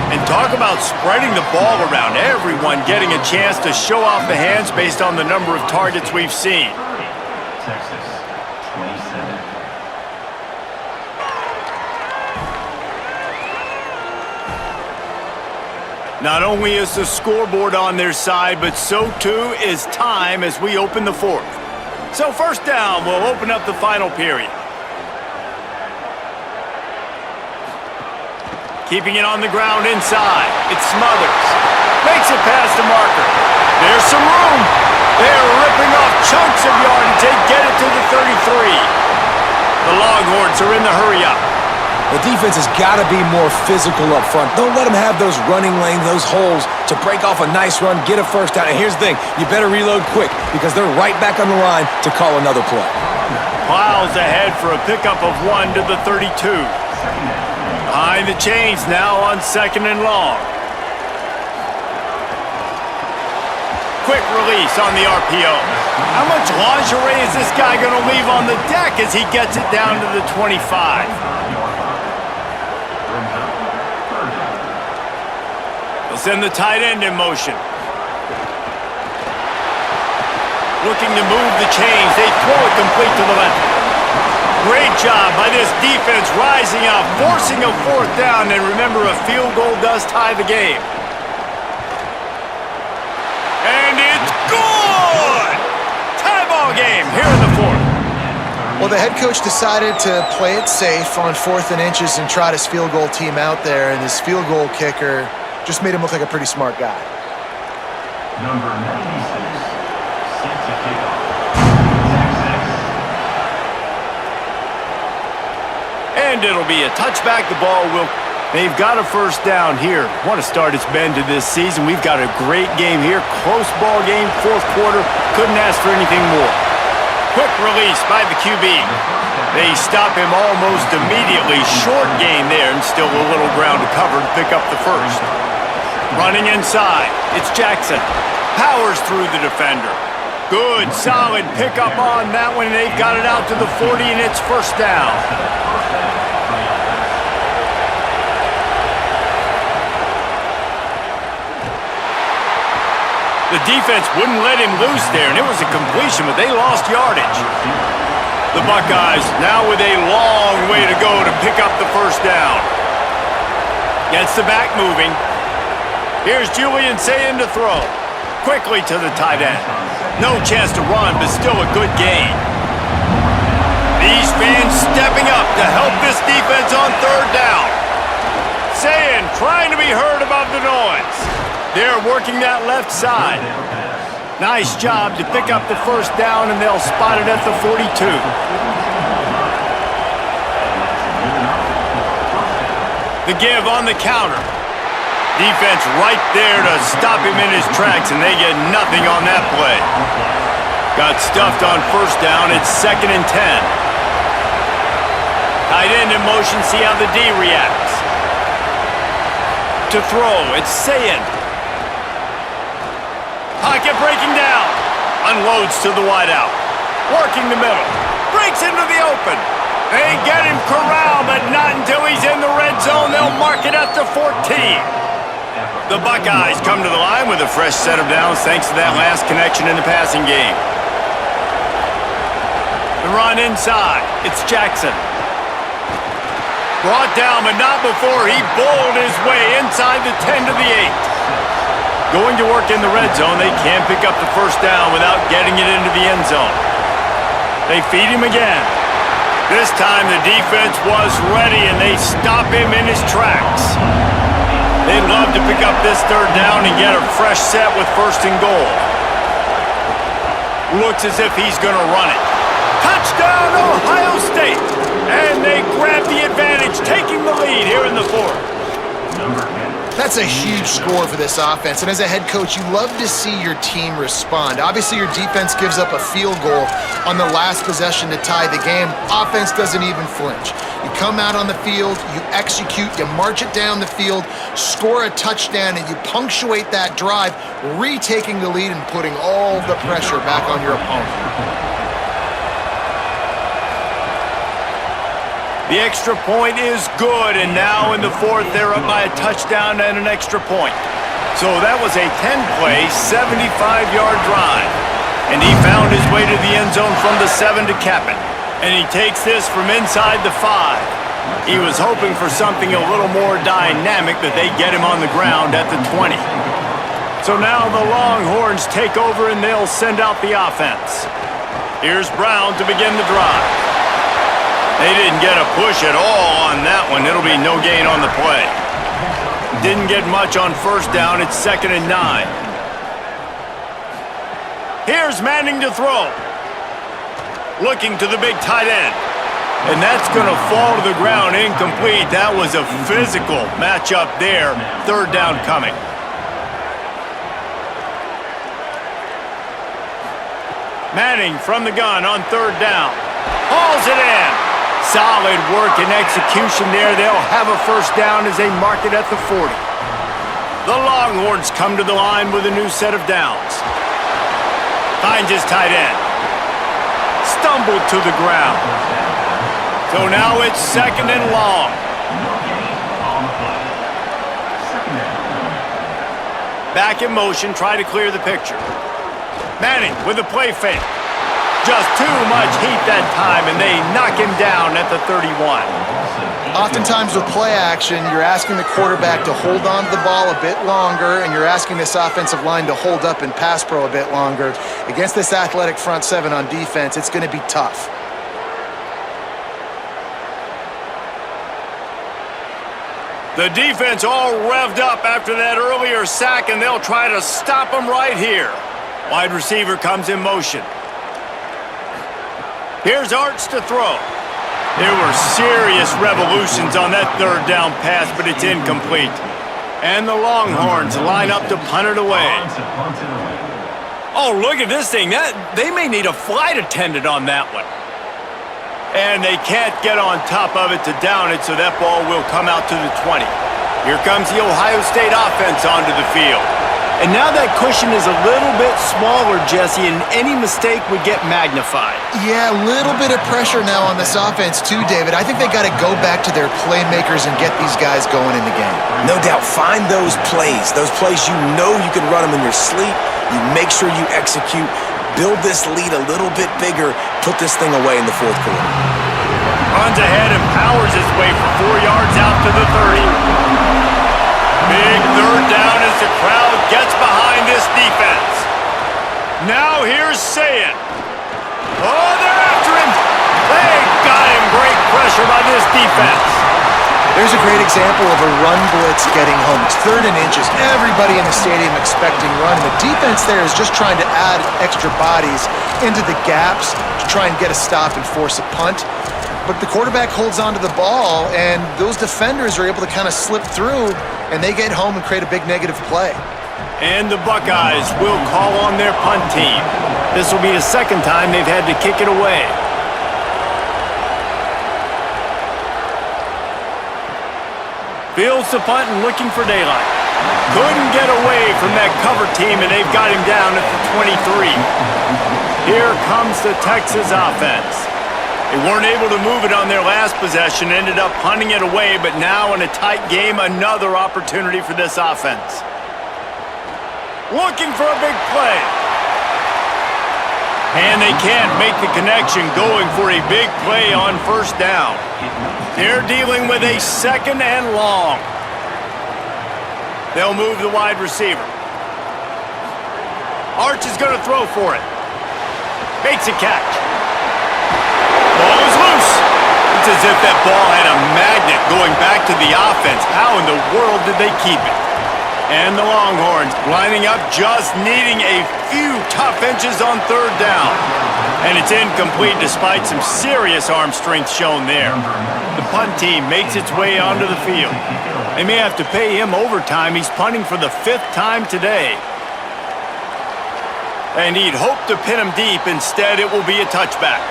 And talk about spreading the ball around. Everyone getting a chance to show off the hands based on the number of targets we've seen. Texas, 27. Not only is the scoreboard on their side, but so too is time as we open the 4th. So first down will open up the final period. Keeping it on the ground inside. It smothers. Makes it past the marker. There's some room. They're ripping off chunks of yardage. They get it to the 33. The Longhorns are in the hurry-up. The defense has got to be more physical up front. Don't let them have those running lanes, those holes to break off a nice run, get a first down. And here's the thing, you better reload quick because they're right back on the line to call another play. Plows ahead for a pickup of 1 to the 32. Behind the chains now on 2nd and long. Quick release on the RPO. How much lingerie is this guy going to leave on the deck as he gets it down to the 25? They'll send the tight end in motion. Looking to move the chains. They throw it complete to the left. Great job by this defense rising up, forcing a fourth down, and remember, a field goal does tie the game. And it's good! Tie ball game here in the fourth. Well, the head coach decided to play it safe on 4th and inches and trot his field goal team out there, and his field goal kicker just made him look like a pretty smart guy. Number 96, set to kick off. And it'll be a touchback. The ball will... They've got a first down here. What a start it's been to this season. We've got a great game here. Close ball game, fourth quarter. Couldn't ask for anything more. Quick release by the QB. They stop him almost immediately. Short gain there, and still a little ground to cover to pick up the first. Running inside, it's Jackson. Powers through the defender. Good, solid pickup on that one. They've got it out to the 40, and it's first down. The defense wouldn't let him loose there, and it was a completion, but they lost yardage. The Buckeyes now with a long way to go to pick up the first down. Gets the back moving. Here's Julian Sayin to throw. Quickly to the tight end. No chance to run, but still a good gain. These fans stepping up to help this defense on third down. Sayin trying to be heard above the noise. They're working that left side. Nice job to pick up the first down, and they'll spot it at the 42. The give on the counter. Defense right there to stop him in his tracks, and they get nothing on that play. Got stuffed on first down. It's 2nd and 10. Tight end in motion, see how the D reacts. To throw, it's Sayin. Pocket breaking down. Unloads to the wideout. Working the middle. Breaks into the open. They get him corralled, but not until he's in the red zone. They'll mark it at the 14. The Buckeyes come to the line with a fresh set of downs thanks to that last connection in the passing game. The run inside. It's Jackson. Brought down, but not before he bowled his way inside the 10 to the 8. Going to work in the red zone, they can't pick up the first down without getting it into the end zone. They feed him again. This time the defense was ready, and they stop him in his tracks. They'd love to pick up this third down and get a fresh set with 1st and goal. Looks as if he's going to run it. Touchdown, Ohio State! And they grab the advantage, taking the lead here in the fourth. That's a huge score for this offense, and as a head coach, you love to see your team respond. Obviously, your defense gives up a field goal on the last possession to tie the game. Offense doesn't even flinch. You come out on the field, you execute, you march it down the field, score a touchdown, and you punctuate that drive, retaking the lead and putting all the pressure back on your opponent. The extra point is good, and now in the fourth, they're up by a touchdown and an extra point. So that was a 10-play, 75-yard drive. And he found his way to the end zone from the 7 to cap it. And he takes this from inside the 5. He was hoping for something a little more dynamic, but they get him on the ground at the 20. So now the Longhorns take over, and they'll send out the offense. Here's Brown to begin the drive. They didn't get a push at all on that one. It'll be no gain on the play. Didn't get much on first down. It's 2nd and 9. Here's Manning to throw. Looking to the big tight end. And that's going to fall to the ground incomplete. That was a physical matchup there. Third down coming. Manning from the gun on third down. Hauls it in. Solid work and execution there. They'll have a first down as they mark it at the 40. The Longhorns come to the line with a new set of downs. Finds his tight end. Stumbled to the ground. So now it's 2nd and long. Back in motion, try to clear the picture. Manning with a play fake. Just too much heat that time, and they knock him down at the 31. Oftentimes with play action, you're asking the quarterback to hold on to the ball a bit longer, and you're asking this offensive line to hold up in pass pro a bit longer. Against this athletic front seven on defense, it's going to be tough. The defense all revved up after that earlier sack, and they'll try to stop him right here. Wide receiver comes in motion. Here's Arch to throw. There were serious revolutions on that 3rd down pass, but it's incomplete. And the Longhorns line up to punt it away. Oh, look at this thing. They may need a flight attendant on that one. And they can't get on top of it to down it, so that ball will come out to the 20. Here comes the Ohio State offense onto the field. And now that cushion is a little bit smaller, Jesse, and any mistake would get magnified. Yeah, a little bit of pressure now on this offense too, David. I think they got to go back to their playmakers and get these guys going in the game. No doubt, find those plays you know you can run them in your sleep. You make sure you execute. Build this lead a little bit bigger. Put this thing away in the 4th quarter. Runs ahead and powers his way for 4 yards out to the 30. Big 3rd down as the crowd gets behind this defense. Now here's Sayin. Oh, they're after him. They got him. Great pressure by this defense. There's a great example of a run blitz getting home. It's 3rd and inches. Everybody in the stadium expecting run. The defense there is just trying to add extra bodies into the gaps to try and get a stop and force a punt. But the quarterback holds onto the ball, and those defenders are able to kind of slip through, and they get home and create a big negative play. And the Buckeyes will call on their punt team. This will be the 2nd time they've had to kick it away. Fields the punt and looking for daylight. Couldn't get away from that cover team, and they've got him down at the 23. Here comes the Texas offense. They weren't able to move it on their last possession, ended up punting it away, but now in a tight game, another opportunity for this offense. Looking for a big play. And they can't make the connection, going for a big play on 1st down. They're dealing with a 2nd and long. They'll move the wide receiver. Arch is going to throw for it. Makes a catch. Ball is loose. It's as if that ball had a magnet going back to the offense. How in the world did they keep it? And the Longhorns lining up, just needing a few tough inches on 3rd down. And it's incomplete despite some serious arm strength shown there. The punt team makes its way onto the field. They may have to pay him overtime. He's punting for the 5th time today. And he'd hoped to pin him deep. Instead, it will be a touchback.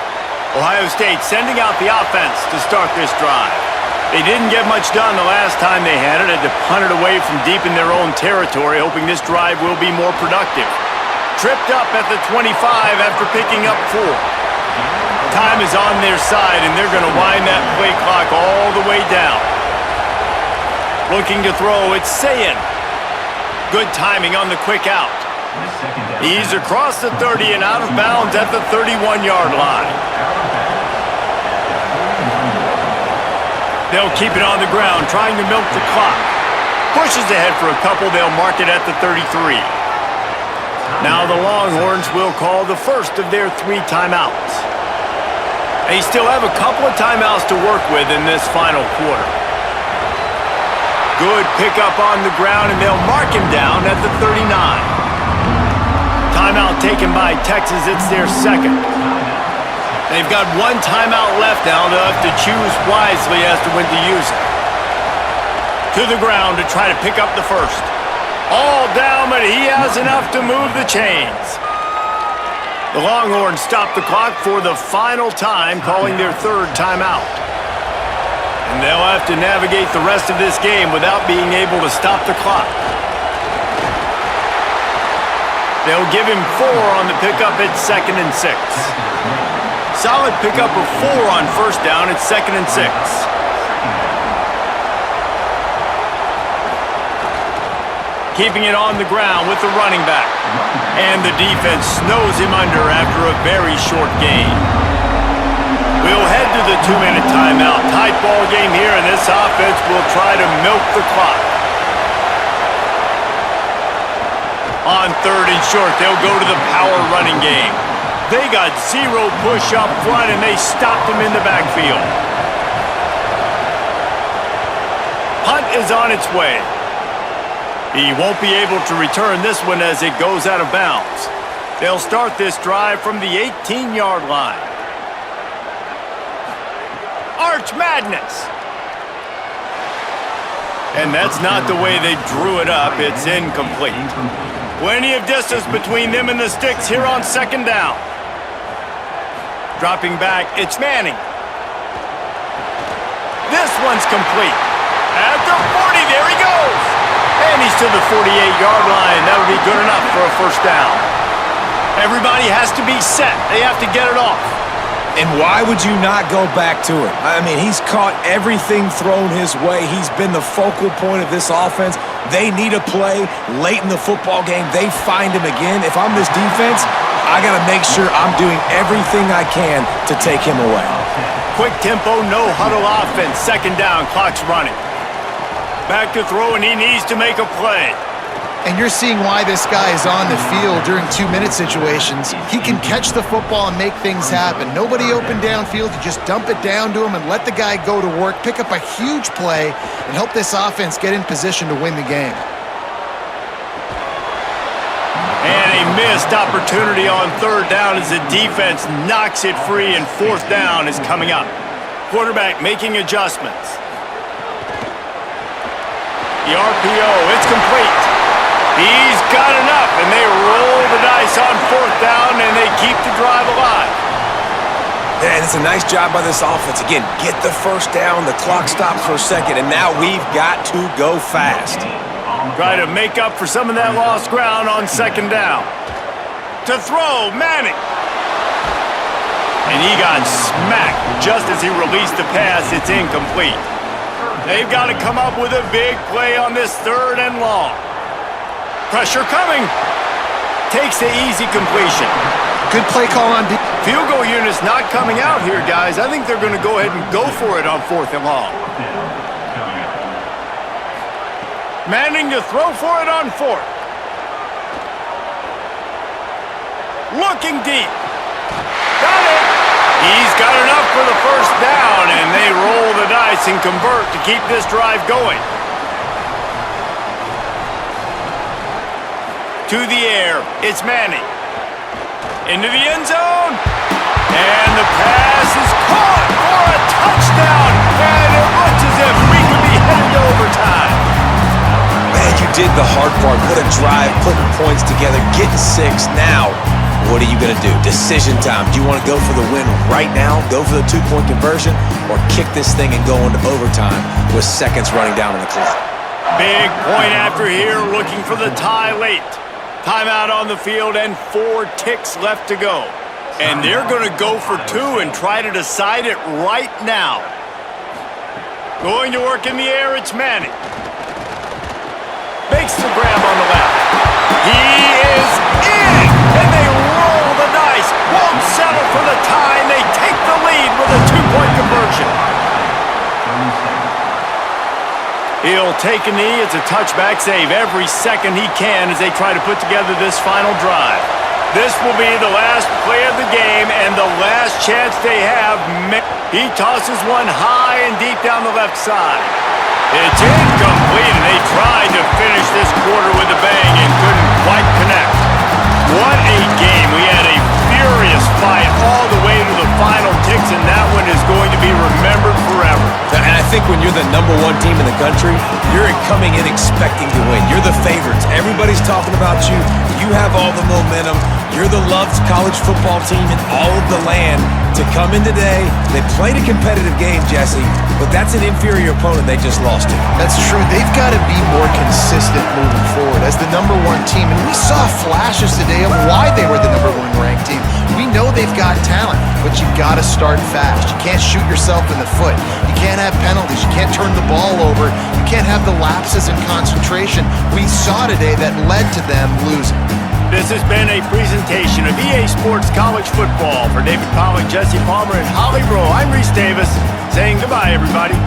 Ohio State sending out the offense to start this drive. They didn't get much done the last time they had it to punt it away from deep in their own territory, hoping this drive will be more productive. Tripped up at the 25 after picking up 4. Time is on their side, and they're going to wind that play clock all the way down. Looking to throw, it's Sayin. Good timing on the quick out. He's across the 30 and out of bounds at the 31-yard line. They'll keep it on the ground, trying to milk the clock. Pushes ahead for a couple. They'll mark it at the 33. Now the Longhorns will call the first of their 3 timeouts. They still have a couple of timeouts to work with in this final quarter. Good pickup on the ground, and they'll mark him down at the 39. Timeout taken by Texas. It's their 2nd. They've got 1 timeout left now. They'll have to choose wisely as to when to use it. To the ground to try to pick up the first. All down, but he has enough to move the chains. The Longhorns stop the clock for the final time, calling their 3rd timeout. And they'll have to navigate the rest of this game without being able to stop the clock. They'll give him 4 on the pickup at 2nd and 6. Solid pickup of 4 on first down at 2nd and 6. Keeping it on the ground with the running back. And the defense snows him under after a very short gain. We'll head to the 2-minute timeout. Tight ball game here, and this offense will try to milk the clock. On 3rd and short, they'll go to the power running game. They got 0 push up front, and they stopped him in the backfield. Punt is on its way. He won't be able to return this one as it goes out of bounds. They'll start this drive from the 18-yard line. Arch Madness. And that's not the way they drew it up. It's incomplete. Plenty of distance between them and the sticks here on 2nd down. Dropping back, it's Manning. This one's complete. At the 40, there he goes. And he's to the 48-yard line. That would be good enough for a first down. Everybody has to be set. They have to get it off. And why would you not go back to it? I mean, he's caught everything thrown his way. He's been the focal point of this offense. They need a play late in the football game. They find him again. If I'm this defense, I got to make sure I'm doing everything I can to take him away. Quick tempo, no huddle offense. 2nd down, clock's running. Back to throw, and he needs to make a play. And you're seeing why this guy is on the field during 2-minute situations. He can catch the football and make things happen. Nobody open downfield. You just dump it down to him and let the guy go to work, pick up a huge play, and help this offense get in position to win the game. And a missed opportunity on 3rd down as the defense knocks it free, and 4th down is coming up. Quarterback making adjustments. The RPO, it's complete. He's got enough, and they roll the dice on 4th down, and they keep the drive alive. And it's a nice job by this offense. Again, get the first down, the clock stops for a second, and now we've got to go fast. Try to make up for some of that lost ground on 2nd down. To throw, Manning. And he got smacked just as he released the pass. It's incomplete. They've got to come up with a big play on this 3rd and long. Pressure coming. Takes the easy completion. Good play call on D. Field goal unit's not coming out here, guys. I think they're going to go ahead and go for it on 4th and long. Manning to throw for it on 4th. Looking deep. Got it. He's got enough for the first down, and they roll the dice and convert to keep this drive going. To the air, it's Manning. Into the end zone. And the pass is caught for a touchdown. And it looks as if we could be headed to overtime. Man, you did the hard part. What a drive, putting points together, getting 6. Now, what are you going to do? Decision time. Do you want to go for the win right now, go for the 2-point conversion, or kick this thing and go into overtime with seconds running down on the clock? Big point after here, looking for the tie late. Timeout on the field and 4 ticks left to go. And they're going to go for 2 and try to decide it right now. Going to work in the air, it's Manning. Makes the grab on the left. He is in! And they roll the dice. Won't settle for the tie, and they take the lead with a 2-point conversion. He'll take a knee. It's a touchback save every second he can as they try to put together this final drive. This will be the last play of the game and the last chance they have. He tosses one high and deep down the left side. It's incomplete, and they tried to finish this quarter with a bang and couldn't quite connect. What a game. We had a furious fight all the way to the final ticks, and that one is going to be remembered forever. And I think when you're the #1 team in the country, you're coming in expecting to win. You're the favorites. Everybody's talking about you. You You have all the momentum. You're the loved college football team in all of the land. To come in today, they played a competitive game, Jesse, but that's an inferior opponent they just lost to. That's true. They've got to be more consistent moving forward as the #1 team. And we saw flashes today of why they were the #1 ranked team. We know they've got talent, but you've got to start fast. You can't shoot yourself in the foot. You can't have penalties. You can't turn the ball over. You can't have the lapses in concentration we saw today that led to them losing. This has been a presentation of EA Sports College Football. For David Pollack, Jesse Palmer, and Holly Rowe, I'm Reese Davis saying goodbye, everybody.